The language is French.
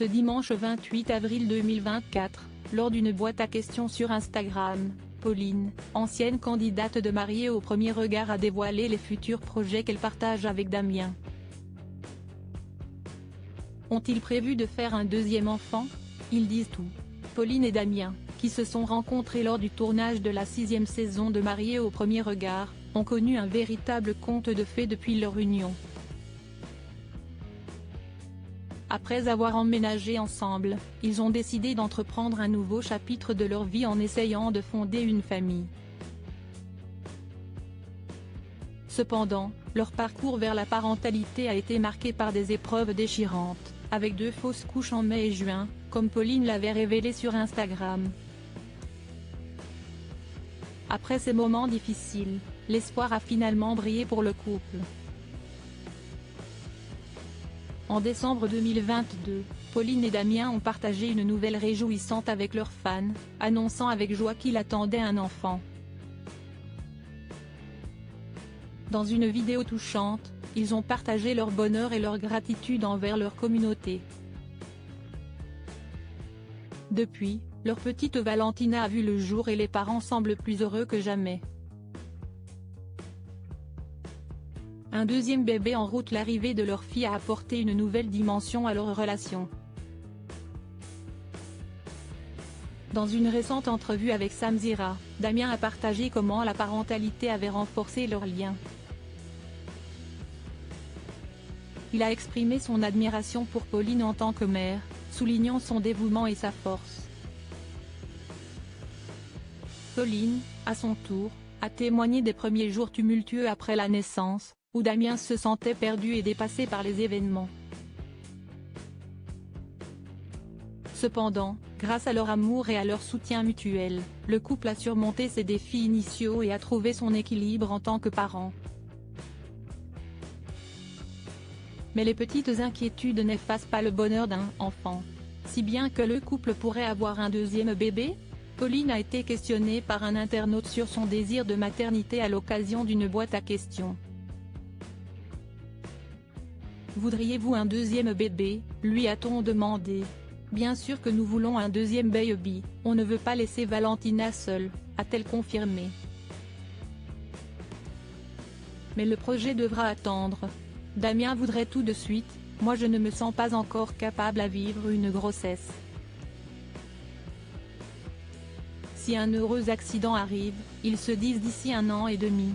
Ce dimanche 28 avril 2024, lors d'une boîte à questions sur Instagram, Pauline, ancienne candidate de Mariée au premier regard, a dévoilé les futurs projets qu'elle partage avec Damien. Ont-ils prévu de faire un deuxième enfant? Ils disent tout. Pauline et Damien, qui se sont rencontrés lors du tournage de la 6e saison de Mariée au premier regard, ont connu un véritable conte de fées depuis leur union. Après avoir emménagé ensemble, ils ont décidé d'entreprendre un nouveau chapitre de leur vie en essayant de fonder une famille. Cependant, leur parcours vers la parentalité a été marqué par des épreuves déchirantes, avec 2 fausses couches en mai et juin, comme Pauline l'avait révélé sur Instagram. Après ces moments difficiles, l'espoir a finalement brillé pour le couple. En décembre 2022, Pauline et Damien ont partagé une nouvelle réjouissante avec leurs fans, annonçant avec joie qu'ils attendaient un enfant. Dans une vidéo touchante, ils ont partagé leur bonheur et leur gratitude envers leur communauté. Depuis, leur petite Valentina a vu le jour et les parents semblent plus heureux que jamais. Un deuxième bébé en route. L'arrivée de leur fille a apporté une nouvelle dimension à leur relation. Dans une récente entrevue avec Sam Zira, Damien a partagé comment la parentalité avait renforcé leur lien. Il a exprimé son admiration pour Pauline en tant que mère, soulignant son dévouement et sa force. Pauline, à son tour, a témoigné des premiers jours tumultueux après la naissance, où Damien se sentait perdu et dépassé par les événements. Cependant, grâce à leur amour et à leur soutien mutuel, le couple a surmonté ses défis initiaux et a trouvé son équilibre en tant que parent. Mais les petites inquiétudes n'effacent pas le bonheur d'un enfant. Si bien que le couple pourrait avoir un deuxième bébé? Pauline a été questionnée par un internaute sur son désir de maternité à l'occasion d'une boîte à questions. Voudriez-vous un deuxième bébé, lui a-t-on demandé. Bien sûr que nous voulons un deuxième baby, on ne veut pas laisser Valentina seule, a-t-elle confirmé. Mais le projet devra attendre. Damien voudrait tout de suite, moi je ne me sens pas encore capable à vivre une grossesse. Si un heureux accident arrive, ils se disent d'ici 1 an et demi.